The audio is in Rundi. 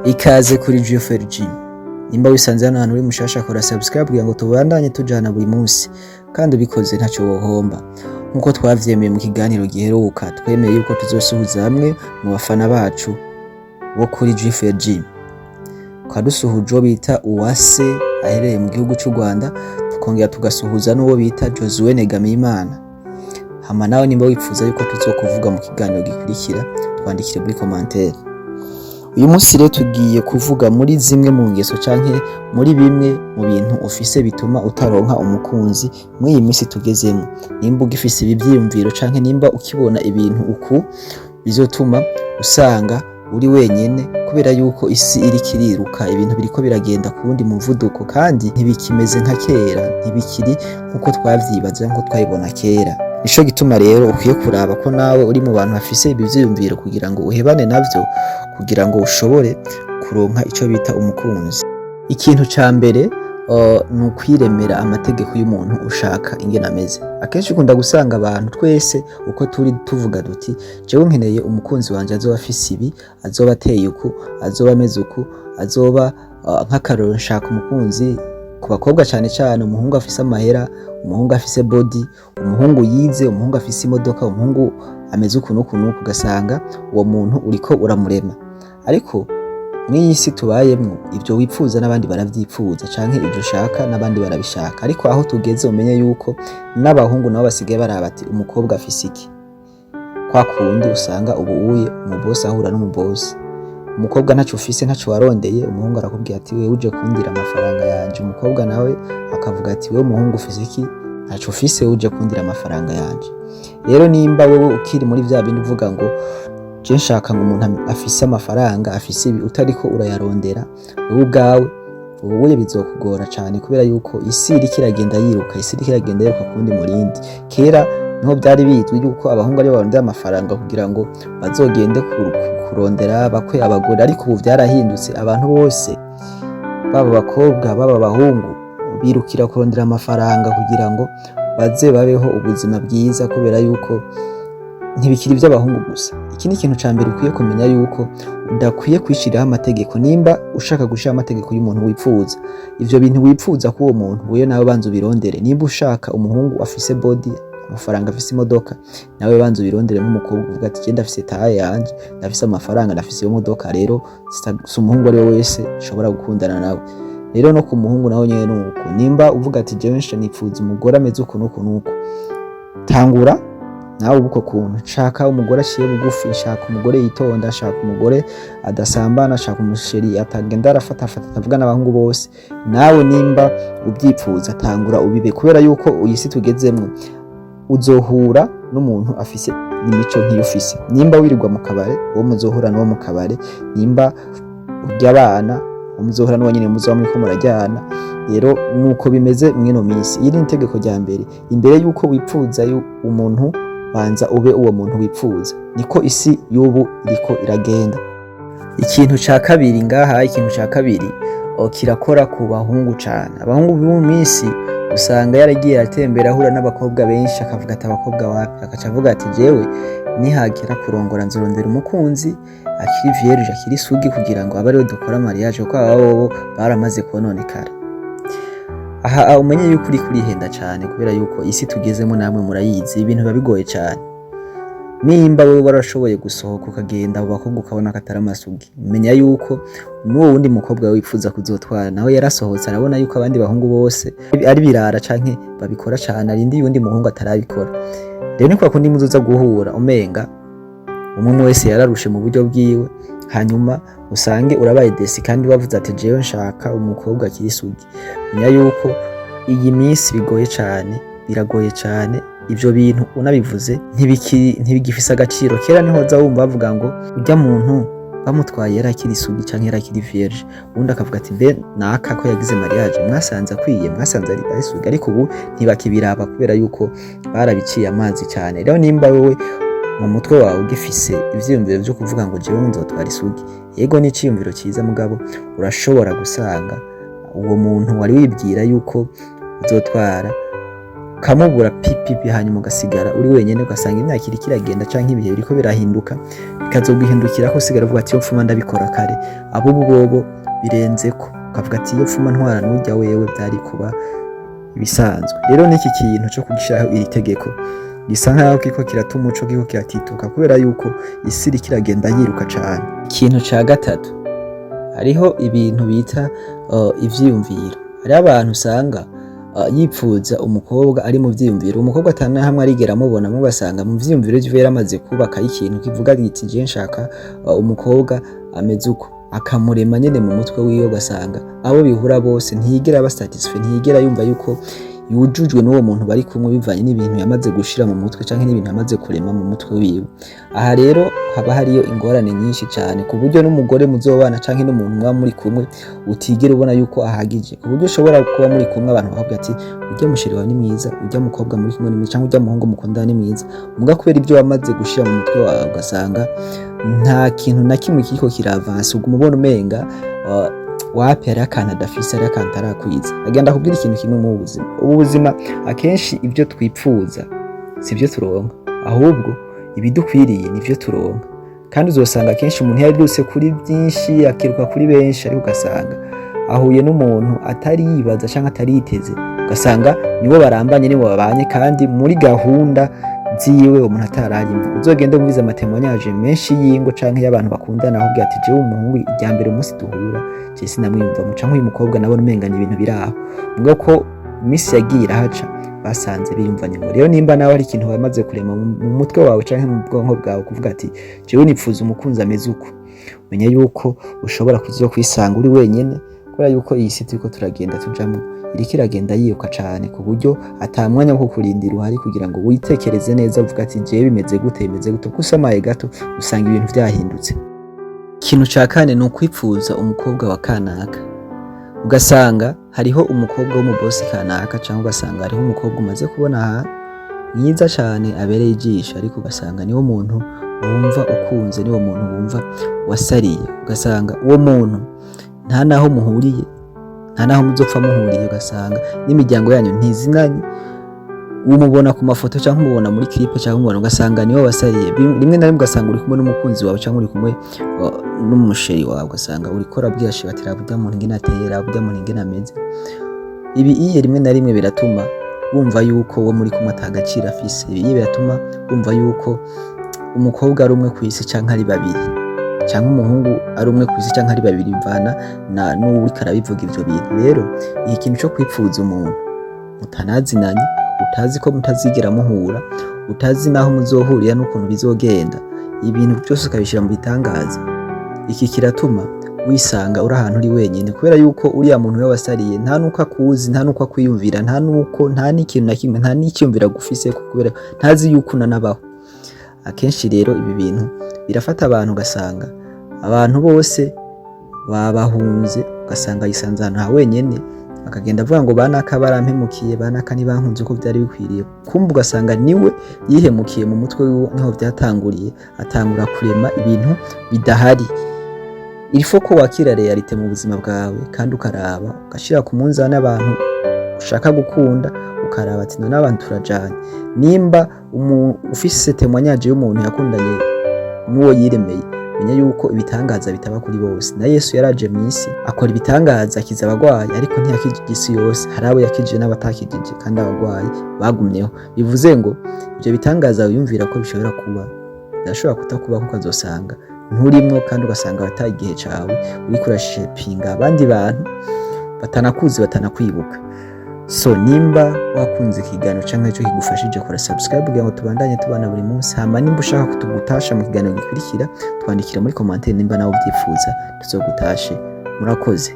Ikaze kuri GFRG. Nimba wisanze hano hantu uri mushasha kora subscribe kugira ngo tubandanye tujana buri munsi kandi ubikoze ntacyo wohomba. Nkuko twavyemeye mu kiganiro giheruka, twemeye yuko tuzosuhuza hamwe mu bafana bacu bo kuri GFRG. Twadusuhuje uwo bita Uwase ahereye mu gihugu cy'u Rwanda, tukongera tugasuhuza n'uwo bita Josue Negamiyimana. Hama nawe nimba wipfuza yuko tuzokuvuga mu kiganiro gikurikira, twandikire muri commentaire. Uyu munsi rero tugiye kuvuga muri zimwe mu ngeso canke muri bimwe mu bintu ufise bituma utaronka umukunzi muri iyi minsi tugezemo. Nimba ugifise ibi byiyumviro canke nimba ukibona ibintu uku bizotuma usanga uri wenyene, kubera yuko isi iri kiriruka, ibintu biriko biragenda kundi muvuduko kandi ntibikimeze nka kera, ntibikiri nkuko twavyibaza nkuko twayibona kera. Nico gituma rero ukwiye kuraba ko nawe uri mu bantu bafise ibi vyiyumviro kugira ngo uhebane navyo, kugira ngo ushobore kuronka ico bita umukunzi. Ikintu ca mbere ni ukwiremera amategeko y'umuntu ushaka ingene ameze. Akenshi ukunda gusanga abantu twese uko turi tuvuga duti jewe nkeneye umukunzi wanje azoba afise ibi, azoba ateye uku, azoba ameze uku, azoba nk'akarorero nshaka umukunzi ku bakobwa cyane cyane umuhungu afise amahera, umuhungu afise body, umuhungu yize, umuhungu afise imodoka, umuhungu ameze ukuntu ugasanga uwo muntu uriko uramurema. Ariko mw'iyi si tubayemwo ivyo wipfuza n'abandi baravyipfuza canke ivyo ushaka n'abandi barabishaka, ariko aho tugeze umenye yuko n'abahungu nabo basigaye baraba ati umukobwa afise iki. Kwa kundi usanga ubuye umubosi ahura n'umubosi, umukobwa ntaco ufise ntaco warondeye, umuhungu arakubwira ati wewe uje kundira amafaranga yanje, umukobwa nawe akavuga ati wewe umuhungu ufise iki, ntaco ufise uje kundira amafaranga yanje. Rero nimba wewe ukiri muri vya bindi uvuga ngo je nshaka ngo umuntu afise amafaranga, afise ibi, utariko urayarondera wowe ubwawe, ubuye bizokugora cyane kubera yuko isi iriko iragenda yiruka, isi iriko iragenda yiruka kundi murindi. Kera niho byari bizwi yuko abahungu ari barondera amafaranga kugira ngo bazogende kurondera bakwe abagore, ariko ubu byarahindutse. Abantu bose baba bakobwa baba abahungu birukira kurondera amafaranga kugira ngo baze babeho ubuzima bwiza, kubera yuko ntibikiri iby'abahungu gusa. Iki ni ikintu ca mbere ukwiye kumenya yuko udakwiye kwishiraho amategeko. Nimba ushaka gushira amategeko y'umuntu wipfuza, ivyo bintu wipfuza ko uwo muntu wewe nawe banza ubirondere. Nimba ushaka umuhungu afise body, amafaranga, afise imodoka, nawe banza ubirondere nk'umukobwa uvuga ati je ndafise taye yanje, ndafise amafaranga, ndafise iyo modoka, rero si umuhungu ari we wese ushobora gukundana nawe. Rero no ku muhungu nawe nyene nuko. Nimba uvuga ati jewe nipfuza umugore ameze uku nuko, tangura nawe ubuko kuntu. Nshaka umugore ashiye bugufi, nshaka umugore yitonda, nshaka umugore adasambana, nshaka umusheri atagenda arafata atavuga n'abahungu bose. Nawe nimba ubyipfuza tangura ubibe, kubera yuko uyisi tugezemwo uzohura n'umuntu afise imico nk'iyo ufise. Nimba wirirwa mu kabare, uwo muzohura n'uwo mu kabare. Nimba urya abana, umuzohura n'uwo nyine muzoba muriko murajyana. Rero nuko bimeze mwino minsi. Iri ni itegeko rya mbere. Imbere yuko wipfuza umuntu, banza ube uwo muntu wipfuza. Niko isi y'ubu iriko iragenda. Ikintu ca kabiri ngaha, ikintu ca kabiri kirakora ku bahungu cane. Abahungu b'uyu minsi usanga yaragiye atembera ahura n'abakobwa benshi, akavuga ati abakobwa wapi, akaca avuga ati jewe nihagera kurongora nzorondera umukunzi akiri vierge, akiri sugi, kugira ngo abe ariwe dukora mariage, kuko abo baramaze kononekara. Aha umenye yuko uri kurihenda cyane, kubera yuko isi tugezemo namwe murayizi, ibintu biba bigoye cyane. Nimba wewe warashoboye gusohoka ukagenda abo bakobwa ukabona katari amasugi, menya yuko n'uwo wundi mukobwa wipfuza kuzotwara nawe yarasohotse, arabona yuko abandi bahungu bose ari birara canke babikora cyane, arindi yundi muhungu atarabikora. Rero niko kundi muzoza guhura umenga umwe wese yararushe mu buryo bwiwe, hanyuma usange urabaye desi kandi wavuze ati jewe nshaka umukobwa akiri sugi. Menya yuko iyi minsi bigoye cyane, biragoye cyane. Ivyo bintu unabivuze ntibigifise agaciro. Kera niho za wumva bavuga ngo urya muntu bamutwaye yarakiri sugi canke yarakiri vierge, undi akavuga ati mbe naka ko yagize mariage mwasanze akwiye, mwasanze ari sugi. Ariko ubu ntibakibiraba kubera yuko barabiciye amazi cyane. Rero nimba wewe mu mutwe wawe ugifise ivyiyumviro vyo kuvuga ngo jewe nzotwara isugi, yego ni iciyumviro cyiza, mugabo urashobora gusanga uwo muntu wari wibwira yuko uzotwara ukamubura pipipi hanyuma ugasigara uri wenyene ugasanga imyaka iri kiragenda canke ibihe biriko birahinduka bikazoguhindukira ko usigara uvuga ati yo pfuma ndabikora kare abo bobo birenzeko ukavuga ati yo pfuma ntwara n'urya wewe byari kuba ibisanzwe. Rero n'iki kintu cyo kugishiraho iri tegeko gisa nkaho kiko kiratuma umuco kiko kiratituka kubera yuko isi iri kiragenda yiruka cane. Ikintu ca gatatu hariho ibintu bita ivyiyumviro. Hari abantu usanga yipfuza umukobwa ari mu vyiyumviro, umukobwa atana hamwe arigera amubona mu basanga mu vyiyumviro vyo yaramaze kubaka ikintu kivuga giti je nshaka umukobwa ameze uko, akamurema nyene mu mutwe wiwe ugasanga abo bihura bose ntiyigera aba satisfait, ntiyigera yumva yuko yujujwe n'uwo muntu bari kumwe bivanye n'ibintu yamaze gushira mu mutwe canke n'ibintu yamaze kurema mu mutwe wiwe. Aha rero haba hariyo ingorane nyinshi cyane ku buryo n'umugore muzobana canke n'umuntu mwa muri kumwe utigera ubona yuko ahagije, ku buryo ushobora kuba muri kumwe abantu bakavuga ati urya musheri wawe ni mwiza, urya mukobwa muri kumwe ni mwiza canke urya muhungu mukundana ni mwiza, muga kubera ibyo wamaze gushira mu mutwe wawe ugasanga nta kintu na kimwe kiriko kiravansa, uguma ubona umenga wapi ari akantu adafise, ari akantu atarakwiza. Agenda kubwira ikintu kimwe mu buzima, ubuzima akenshi ibyo twipfuza sivyo turonka, ahubwo ibidukwiriye nivyo turonka. Kandi uzosanga akenshi umuntu yarirutse kuri byinshi akiruka kuri benshi, ariko ugasanga ahuye n'umuntu atari yibaza canke atari yiteze, ugasanga nibo barambanye nibo babanye kandi muri gahunda ziwe umuntu atararimo. Uzogende mubiza amatemonyage menshi y'ingo canke y'abantu bakundana ahubwo ati jewe umuhungu irya mbere umunsi duhura je sinamwiyumva mu canke uyu mukobwa nabona umenga ni ibintu biraho, ngo ko imisi yagiye irahaca basanze biyumvanye ngo. Rero nimba nawe ari ikintu wamaze kurema mu mutwe wawe canke mu bwonko bwawe kuvuga ati jewe nipfuza umukunzi ameze uko, menye yuko ushobora kuzokwisanga uri wenyene, kubera yuko iyi si turiko turagenda tujamwo iriko iragenda yiruka cane ku buryo ata mwanya wo kurindira uhari kugira ngo witekereze neza uvuga ati jewe bimeze gute kuko usamaye gato usanga ibintu vyahindutse. Ikintu ca kane ni ukwipfuza umukobwa wa kanaka, ugasanga hariho umukobwa w'umubosi kanaka canke ugasanga hariho umukobwa umaze kubona mwiza cane abereye ijisho, ariko ugasanga niwo muntu wumva ukunze, niwo muntu wumva wasariye, ugasanga uwo muntu nta naho muhuriye, nta naho muzopfa muhuriye, ugasanga n'imiryango yanyu ntizinanye, umubona ku mafoto canke umubona muri clip canke umubona ugasanga niwe wasariye. Rimwe na rimwe ugasanga uri kumwe n'umukunzi wawe canke uri kumwe n'umusheri wawe, ugasanga uriko urabwira shibatira burya muntu ngene atera, burya muntu ngene ameze. Ibi iye rimwe na rimwe biratuma wumva yuko wo muri kumwe atagaciro afise, ibi biratuma wumva yuko umukobwa ari umwe kw'isi canke ari babiri, canke umuhungu ari umwe kw'isi canke ari babiri, bivana na n'uwo karabivuga ivyo bintu. Rero iki kintu cyo kwipfuza umuntu mutanazinanye, utazi ko mutazigera muhura, utazi naho muzohurira n'ukuntu bizogenda, ibintu byose ukabishira mu bitangaza, iki kiratuma wisanga uri ahantu uri wenyene, kubera yuko uriya muntu we wasariye nta nuko akuzi, nta nuko akwiyumvira, nta nuko nta n'ikintu na kimwe, nta n'icyumvira gufise kubera ntazi yuko unanabaho. Akenshi rero ibi bintu birafata abantu, ugasanga abantu bose babahunze, ugasanga yisanze ahantu ha wenyene, akagenda avuga ngo banaka barampemukiye, banaka ntibankunze uko byari bikwiriye, kumva ugasanga niwe yihemukiye mu mutwe wiwe, niho byatanguriye, atangura kurema ibintu bidahari. Ilifo ko wakira realite mu buzima bwawe kandi ukaraba ugashira ku munzani abantu ushaka gukunda, ukaraba ati none abantu turajanye, nimba ufise témoignage y'umuntu yakundanye n'uwo yiremeye, menya yuko ibitangaza bitaba kuri bose. Na Yesu yaraje mw'isi akora ibitangaza, akiza abagwayi, ariko ntiyakije isi yose, hari abo yakije n'abatakijije kandi abagwayi bagumyeho. Bivuze ngo ibyo bitangaza wiyumvira ko bishobora kuba, birashobora kutakuba kuko azosanga nturimwo, kandi ugasanga wataye igihe cawe uriko urashepinga abandi bantu batanakuzi batanakwibuka. So nimba wakunze ikiganiro canke ico kigufashije, kora subscribe kugira ngo tubandanye tubana buri munsi. Hama nimba ushaka kutugutasha mu kiganiro gikurikira, twandikira muri commentaire nimba nawe ubyifuza tuzogutashe. Murakoze.